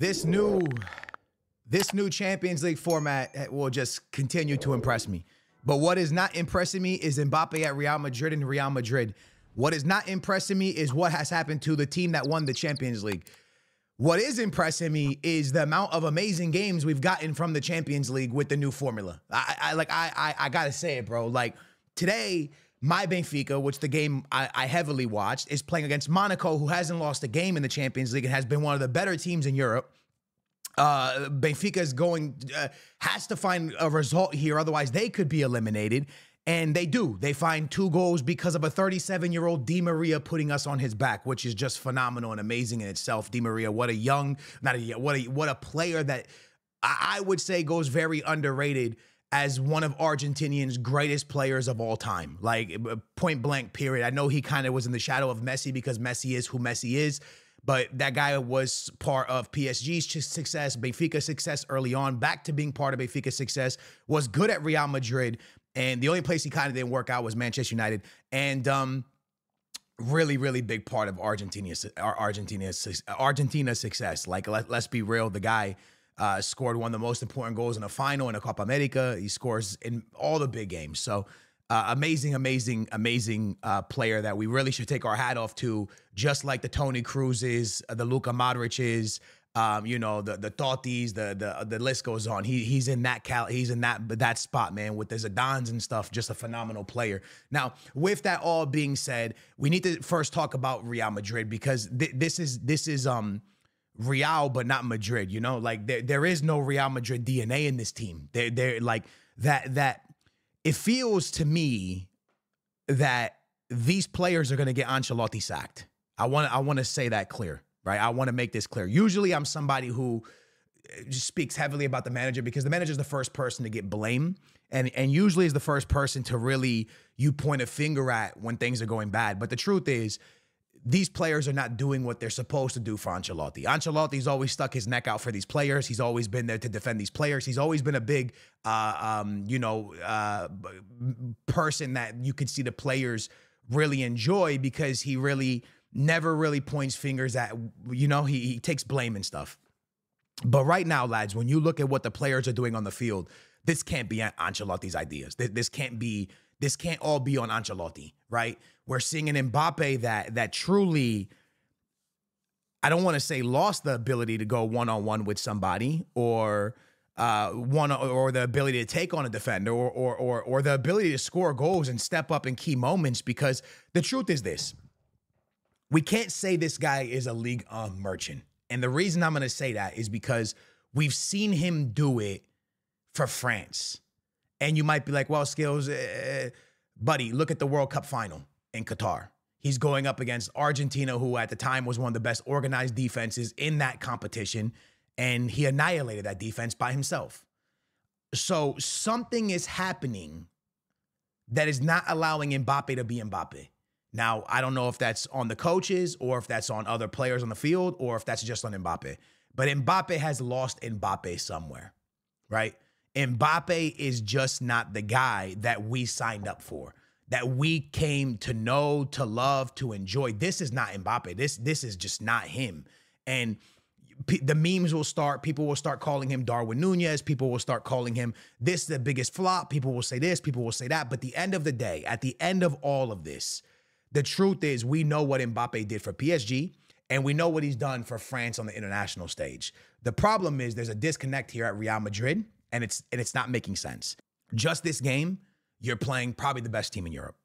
this new Champions League format will just continue to impress me. But what is not impressing me is Mbappe at Real Madrid and Real Madrid. What is not impressing me is what has happened to the team that won the Champions League. What is impressing me is the amount of amazing games we've gotten from the Champions League with the new formula. I gotta say it, bro. Like today, my Benfica, which the game I heavily watched, is playing against Monaco, who hasn't lost a game in the Champions League and has been one of the better teams in Europe. Benfica is has to find a result here, otherwise they could be eliminated. And they do. They find 2 goals because of a 37-year-old Di Maria putting us on his back, which is just phenomenal and amazing in itself. Di Maria, what a player that I would say goes very underrated as one of Argentinian's greatest players of all time. Like, point blank, period. I know he kind of was in the shadow of Messi because Messi is who Messi is, but that guy was part of PSG's success, Benfica's success early on, back to being part of Benfica's success, was good at Real Madrid, and the only place he kind of didn't work out was Manchester United. And really, really big part of Argentina's success. Like, let's be real, the guy scored one of the most important goals in a final in a Copa America. He scores in all the big games. So amazing player that we really should take our hat off to, just like the Toni Krooses, the Luka Modric's, the Tottis, the list goes on. He's in that spot, man, with the Zidanes and stuff. Just a phenomenal player. Now, with that all being said, we need to first talk about Real Madrid, because this is Real, but not Madrid. Like there is no Real Madrid DNA in this team. They're like that. It feels to me that these players are going to get Ancelotti sacked. I want to say that clear. Right, I want to make this clear. Usually I'm somebody who just speaks heavily about the manager, because the manager is the first person to get blamed, and usually is the first person to really you point a finger at when things are going bad. But the truth is, these players are not doing what they're supposed to do for Ancelotti. Ancelotti's always stuck his neck out for these players. He's always been there to defend these players. He's always been a big, person that you can see the players really enjoy, because he really never really points fingers at, he takes blame and stuff. But right now, lads, when you look at what the players are doing on the field, this can't be Ancelotti's ideas. This can't all be on Ancelotti, right? We're seeing an Mbappe that truly, I don't want to say lost the ability to go one-on-one with somebody, or the ability to take on a defender, or the ability to score goals and step up in key moments, because the truth is this. We can't say this guy is a Ligue 1 merchant. And the reason I'm going to say that is because we've seen him do it for France. And you might be like, well, Skills, buddy, look at the World Cup final in Qatar. He's going up against Argentina, who at the time was one of the best organized defenses in that competition. And he annihilated that defense by himself. So something is happening that is not allowing Mbappe to be Mbappe. Now, I don't know if that's on the coaches, or if that's on other players on the field, or if that's just on Mbappe. But Mbappe has lost Mbappe somewhere, right? Mbappe is just not the guy that we signed up for, that we came to know, to love, to enjoy. This is not Mbappe. This is just not him. And the memes will start. People will start calling him Darwin Nunez. People will start calling him this the biggest flop. People will say this. People will say that. But at the end of the day, at the end of all of this, the truth is, we know what Mbappe did for PSG, and we know what he's done for France on the international stage. The problem is there's a disconnect here at Real Madrid, and it's not making sense. Just this game, you're playing probably the best team in Europe,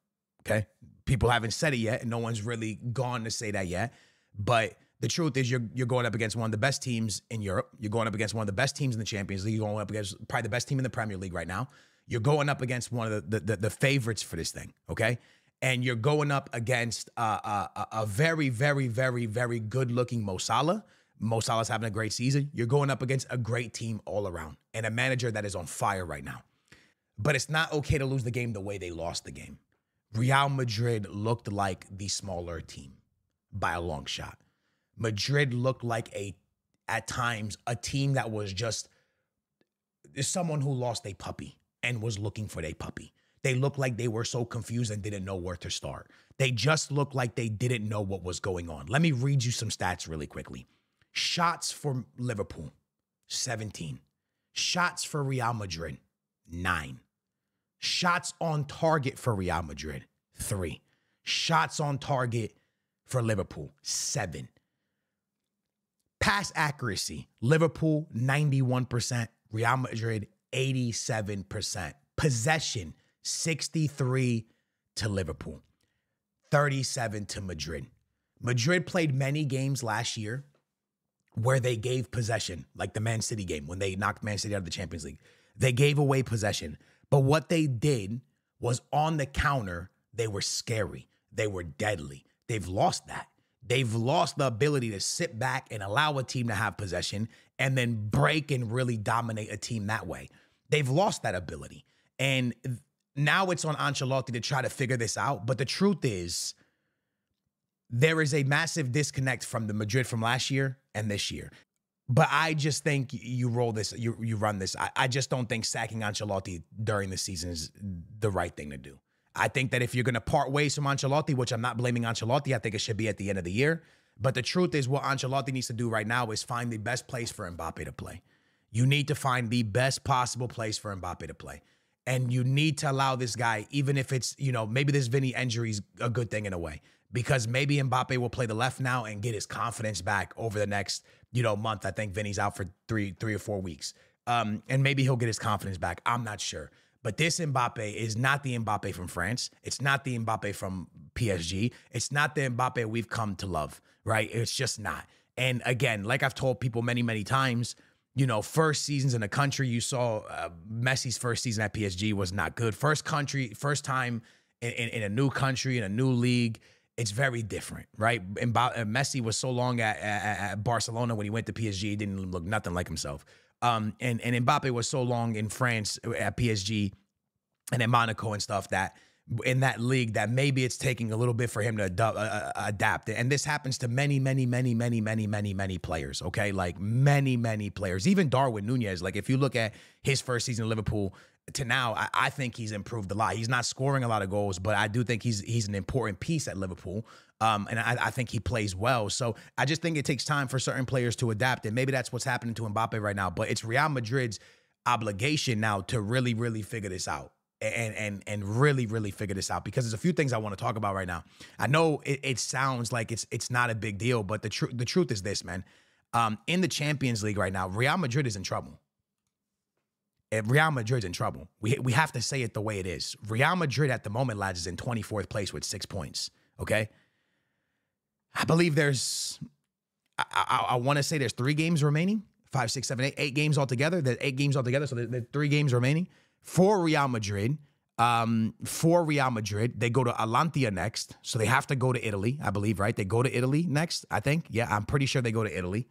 okay? People haven't said it yet, and no one's really gone to say that yet. But the truth is, you're going up against one of the best teams in Europe. You're going up against one of the best teams in the Champions League. You're going up against probably the best team in the Premier League right now. You're going up against one of the favorites for this thing, okay? And you're going up against a very, very, very, very good-looking Mo Salah. Mo Salah's having a great season. You're going up against a great team all around, and a manager that is on fire right now. But it's not okay to lose the game the way they lost the game. Real Madrid looked like the smaller team by a long shot. Madrid looked like at times, a team that was just someone who lost a puppy and was looking for their puppy. They looked like they were so confused and didn't know where to start. They just looked like they didn't know what was going on. Let me read you some stats really quickly. Shots for Liverpool, 17. Shots for Real Madrid, 9. Shots on target for Real Madrid, 3. Shots on target for Liverpool, 7. Pass accuracy, Liverpool, 91%, Real Madrid, 87%. Possession, 63 to Liverpool, 37 to Madrid. Madrid played many games last year where they gave possession, like the Man City game when they knocked Man City out of the Champions League. They gave away possession. But what they did was on the counter, they were scary. They were deadly. They've lost that. They've lost the ability to sit back and allow a team to have possession and then break and really dominate a team that way. They've lost that ability. And now it's on Ancelotti to try to figure this out. But the truth is, there is a massive disconnect from the Madrid from last year and this year. But I just think you roll this, you run this. I just don't think sacking Ancelotti during the season is the right thing to do. I think that if you're going to part ways from Ancelotti, which I'm not blaming Ancelotti, I think it should be at the end of the year. But the truth is what Ancelotti needs to do right now is find the best place for MBAPPE to play. You need to find the best possible place for MBAPPE to play. And you need to allow this guy, even if it's, maybe this Vinny injury is a good thing in a way. Because maybe Mbappe will play the left now and get his confidence back over the next, month. I think Vinny's out for three or 4 weeks. And maybe he'll get his confidence back. I'm not sure. But this Mbappe is not the Mbappe from France. It's not the Mbappe from PSG. It's not the Mbappe we've come to love, right? It's just not. And again, like I've told people many, many times, first seasons in a country, you saw Messi's first season at PSG was not good. First time in a new country, in a new league, it's very different, right? And Messi was so long at Barcelona when he went to PSG, he didn't look nothing like himself. And Mbappe was so long in France at PSG and in Monaco and stuff that in that league that maybe it's taking a little bit for him to adapt. And this happens to many, many, many, many, many, many, many players, okay? Like many, many players. Even Darwin Nunez, like if you look at his first season in Liverpool to now, I think he's improved a lot. He's not scoring a lot of goals, but I do think he's an important piece at Liverpool. And I think he plays well. So I just think it takes time for certain players to adapt. And maybe that's what's happening to Mbappe right now. But it's Real Madrid's obligation now to really, really figure this out. And really, really figure this out, because there's a few things I want to talk about right now. I know it sounds like it's not a big deal, but the truth is this, man. In the Champions League right now, Real Madrid is in trouble. Real Madrid's in trouble. We have to say it the way it is. Real Madrid at the moment, lads, is in 24th place with 6 points, okay? I believe I want to say there's 3 games remaining, 5, 6, 7, 8 games altogether. There's 8 games altogether, so there's 3 games remaining. For Real Madrid, they go to Alantia next, so they have to go to Italy, I believe, right? They go to Italy next, I think. Yeah, I'm pretty sure they go to Italy.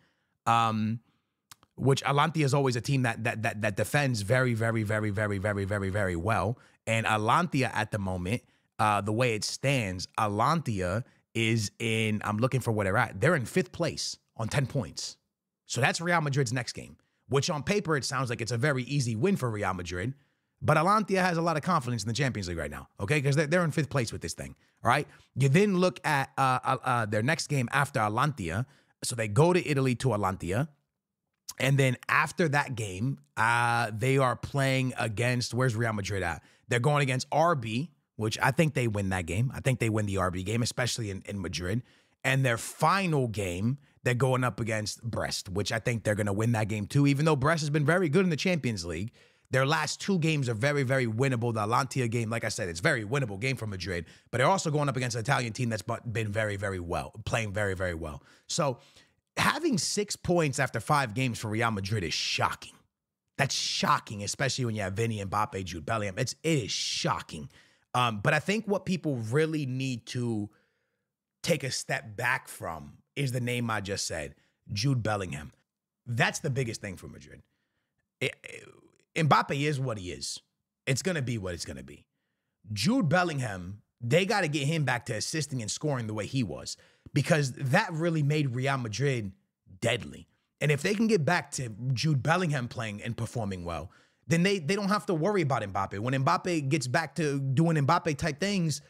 Which Alantia is always a team that defends very, very, very, very, very, very, very well. And Alantia at the moment, the way it stands, Alantia is in, I'm looking for where they're at. They're in 5th place on 10 points. So that's Real Madrid's next game, which on paper, it sounds like it's a very easy win for Real Madrid. But Alantia has a lot of confidence in the Champions League right now, okay? Because they're in 5th place with this thing, all right? You then look at their next game after Alantia. So they go to Italy to Alantia. And then after that game, they are playing against, where's Real Madrid at? They're going against RB, which I think they win that game. I think they win the RB game, especially in Madrid. And their final game, they're going up against Brest, which I think they're going to win that game too, even though Brest has been very good in the Champions League. Their last 2 games are very, very winnable. The Alantia game, like I said, it's a very winnable game for Madrid, but they're also going up against an Italian team that's been very, very well, playing very, very well. So having 6 points after 5 games for Real Madrid is shocking. That's shocking, especially when you have Vinny, Mbappe, Jude Bellingham. It is shocking. But I think what people really need to take a step back from is the name I just said, Jude Bellingham. That's the biggest thing for Madrid. Mbappe is what he is. It's going to be what it's going to be. Jude Bellingham, they got to get him back to assisting and scoring the way he was, because that really made Real Madrid deadly. And if they can get back to Jude Bellingham playing and performing well, then they don't have to worry about Mbappe. When Mbappe gets back to doing Mbappe type things,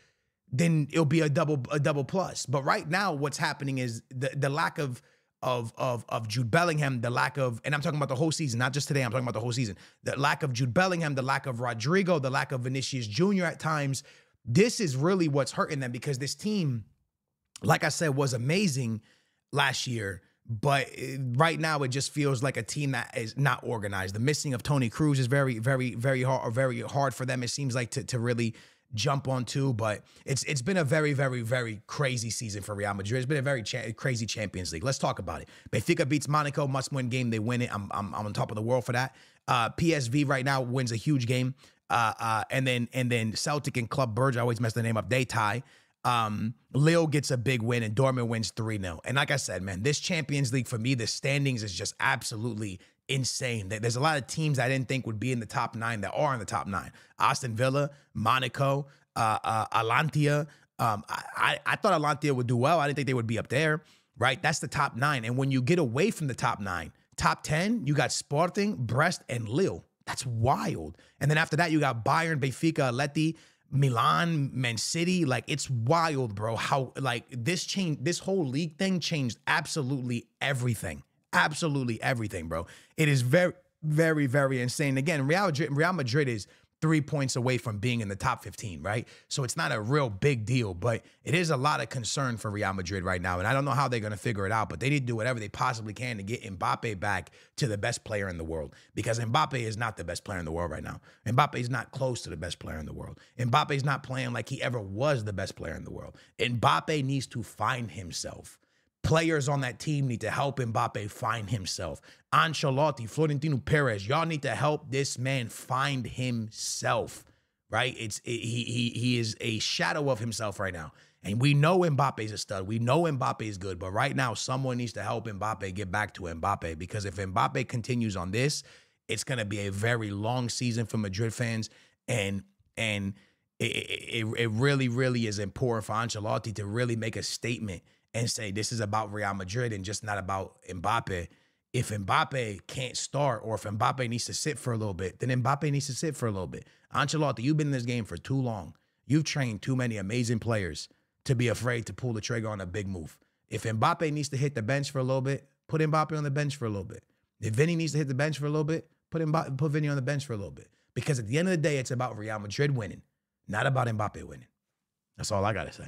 then it'll be a double plus. But right now, what's happening is the lack of of Jude Bellingham, the lack of, and I'm talking about the whole season, not just today, I'm talking about the whole season, the lack of Jude Bellingham, the lack of Rodrigo, the lack of Vinicius Jr. at times. This is really what's hurting them, because this team, like I said, was amazing last year. But right now, it just feels like a team that is not organized. The missing of Toni Kroos is very, very, very hard for them. It seems like to really jump onto. But it's been a very, very, very crazy season for Real Madrid. It's been a very crazy Champions League. Let's talk about it. Benfica beats Monaco, must-win game. They win it. I'm on top of the world for that. PSV right now wins a huge game. And then Celtic and Club Brugge, I always mess the name up, they tie. Lille gets a big win and Dortmund wins 3-0. And like I said, man, this Champions League for me, the standings is just absolutely insane. There's a lot of teams I didn't think would be in the top 9 that are in the top 9. Aston Villa, Monaco, Alantia. I thought Alantia would do well. I didn't think they would be up there, right? That's the top 9. And when you get away from the top 9, top 10, you got Sporting, Brest, and Lille. That's wild. And then after that, you got Bayern, Benfica, Atleti, Milan, Man City. Like, it's wild, bro. How, like, this whole league thing changed absolutely everything. Absolutely everything, bro. It is very, very, very insane. Again, Real Madrid is 3 points away from being in the top 15, right? So it's not a real big deal, but it is a lot of concern for Real Madrid right now. And I don't know how they're going to figure it out, but they need to do whatever they possibly can to get Mbappe back to the best player in the world, because Mbappe is not the best player in the world right now. Mbappe is not close to the best player in the world. Mbappe is not playing like he ever was the best player in the world. Mbappe needs to find himself. Players on that team need to help Mbappe find himself. Ancelotti, Florentino Perez, y'all need to help this man find himself, right? He is a shadow of himself right now. And we know Mbappe's a stud. We know Mbappe is good. But right now, someone needs to help Mbappe get back to Mbappe, because if Mbappe continues on this, it's going to be a very long season for Madrid fans. And it really, really is important for Ancelotti to really make a statement and say this is about Real Madrid and just not about Mbappe. If Mbappe can't start, or if Mbappe needs to sit for a little bit, then Mbappe needs to sit for a little bit. Ancelotti, you've been in this game for too long. You've trained too many amazing players to be afraid to pull the trigger on a big move. If Mbappe needs to hit the bench for a little bit, put Mbappe on the bench for a little bit. If Vinny needs to hit the bench for a little bit, put Vinny on the bench for a little bit. Because at the end of the day, it's about Real Madrid winning, not about Mbappe winning. That's all I got to say.